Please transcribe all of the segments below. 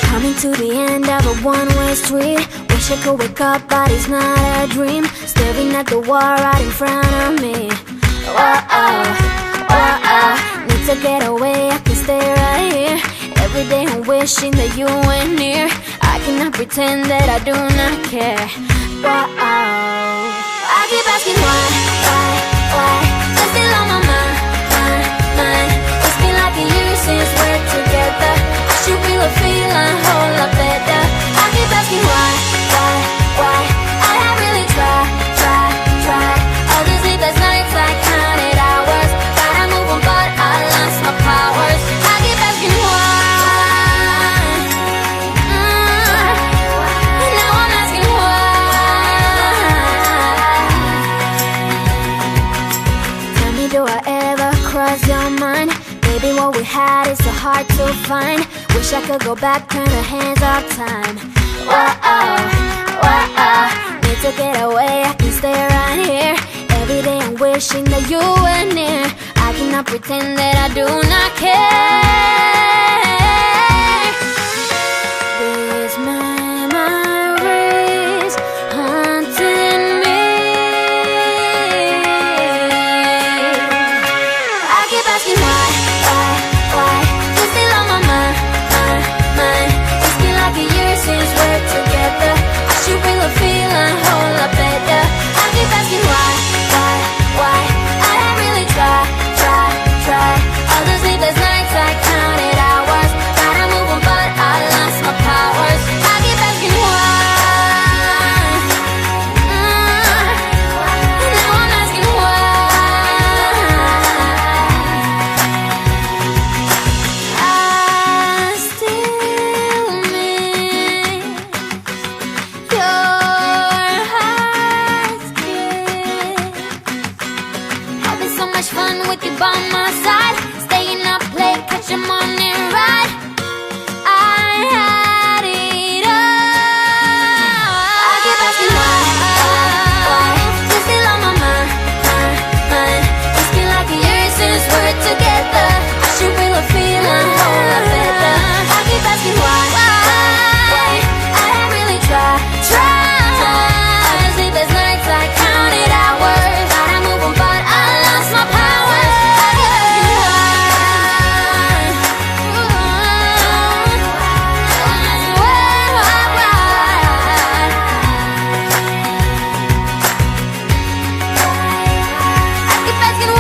Coming to the end of a one-way street. Wish I could wake up, but it's not a dream. Staring at the wall right in front of me. Need to get away, I can stay right here. Every day I'm wishing that you were near. I cannot pretend that I do not care. I keep asking why? You're still on my mind. It's been like a year since we're together. I should really feel a whole lot better. I keep asking why? I have really tried. All these sleepless nights, I counted hours. Gotta move on, but I lost my powers. I keep asking why. Now I'm asking why. Tell me, do I ever cross your mind? Baby, what we had is so hard to find. Wish I could go back, turn the hands of time. Need to get away, I can stay right here. Every day I'm wishing that you were near. I cannot pretend that I do not care. These memories haunting me. I keep asking why? You're still on my mind. It's been like a year since we're together. I should really feel a whole lot better. I keep asking why? I have really tried. All those sleepless nights, I counted hours. Gotta move on, but I lost my powers. I keep asking why. Now I'm asking why. I still miss your heart's kiss. Having so much fun with you by my side. Staying up late, catch a morning ride. I had it all. I keep asking why. You're still on my mind. It's been like a year since we're together. I should really feel a whole lot better. I keep asking why. I have really tried. Sleepless nights, I counted hours. Gotta move on, but I lost my powers. I keep asking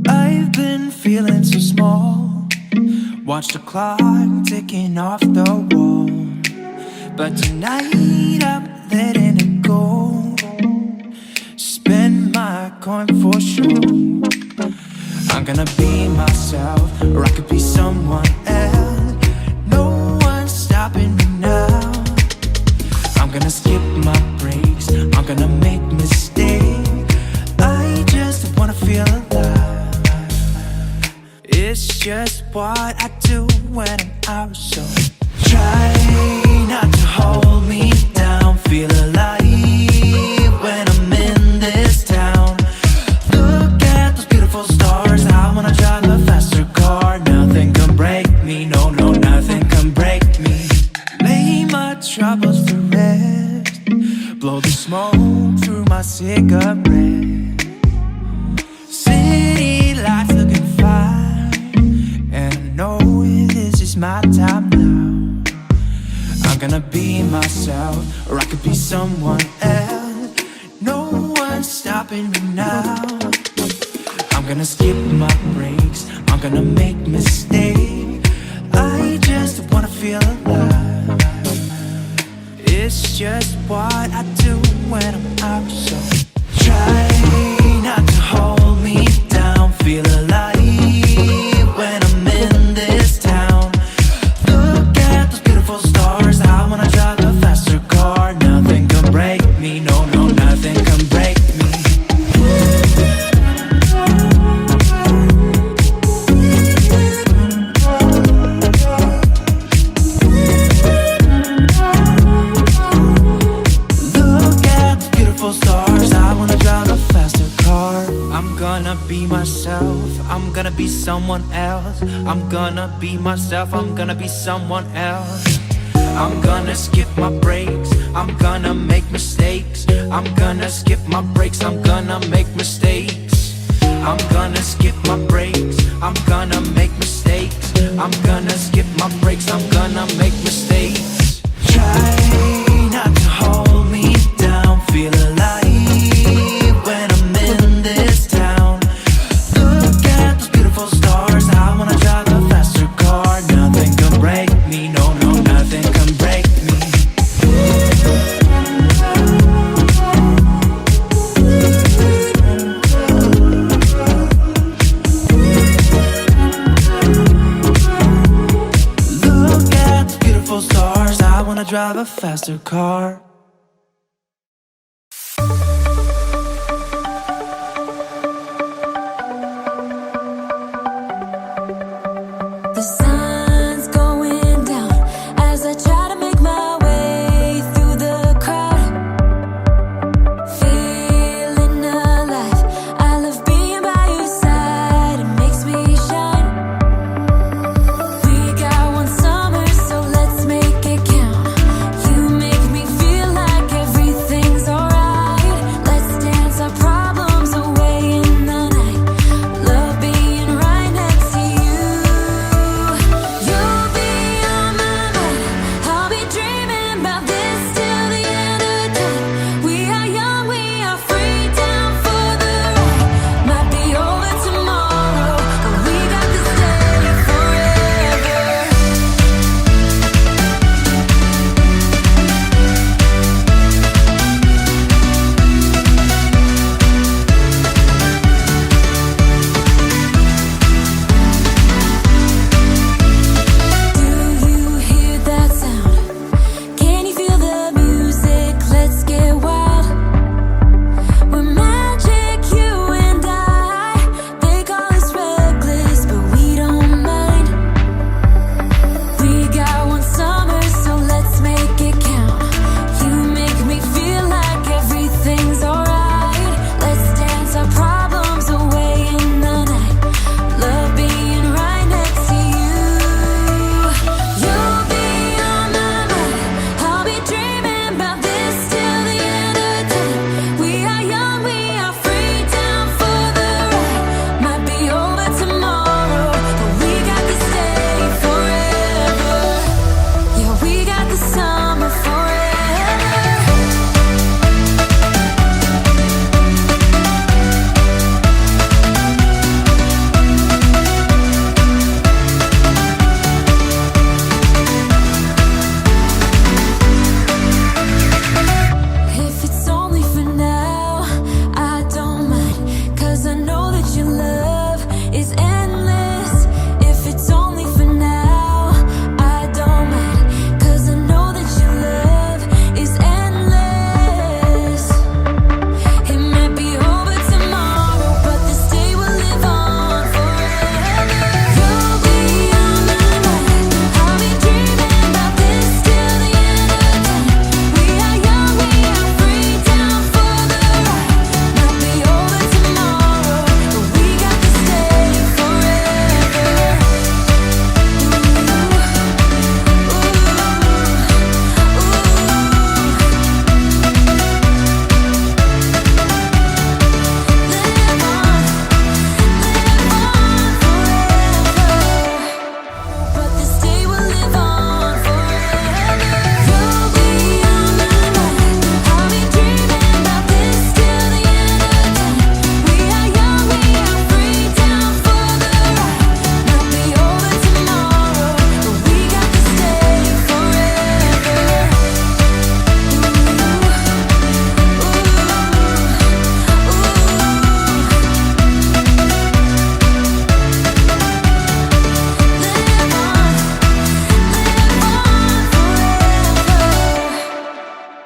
I've been feeling so small. Watch the clock ticking off the wall. But tonight I'm letting it go. Spend my coin for sure. I'm gonna be myself, or I could be someone else. No one's stopping me now. I'm gonna skip my breaks, I'm gonna make mistakes. I just wanna feel alive. It's just what I do when I'm out. So try not to hold me down. Feel alive when I'm in this town. Look at those beautiful stars. I wanna drive a faster car. Nothing can break me, no, nothing can break me. Lay my troubles to rest. Blow the smoke through my cigarette. City lights looking fine, and I know this is my time now. I'm gonna be myself, or I could be someone else. No one's stopping me now. I'm gonna skip my breaks, I'm gonna make mistakes. I just wanna feel alive. It's just what I do when I'm out. So try not to hold me down. Feel alive when I'm in this town. Look at those beautiful stars. I wanna drive a faster car. be someone else. I'm gonna be myself, I'm gonna be someone else. I'm gonna skip my breaks, I'm gonna make mistakes. I'm gonna skip my breaks, I'm gonna make mistakes. I'm gonna skip my breaks, I'm gonna make mistakes. I'm gonna skip my breaks, I'm gonna make mistakes. Try not to hold me down, feel alive when I'm in this town. Look at those beautiful stars, I wanna drive a faster car. Nothing can break me, no, no, nothing can break me. Look at the beautiful stars, I wanna drive a faster car. The sun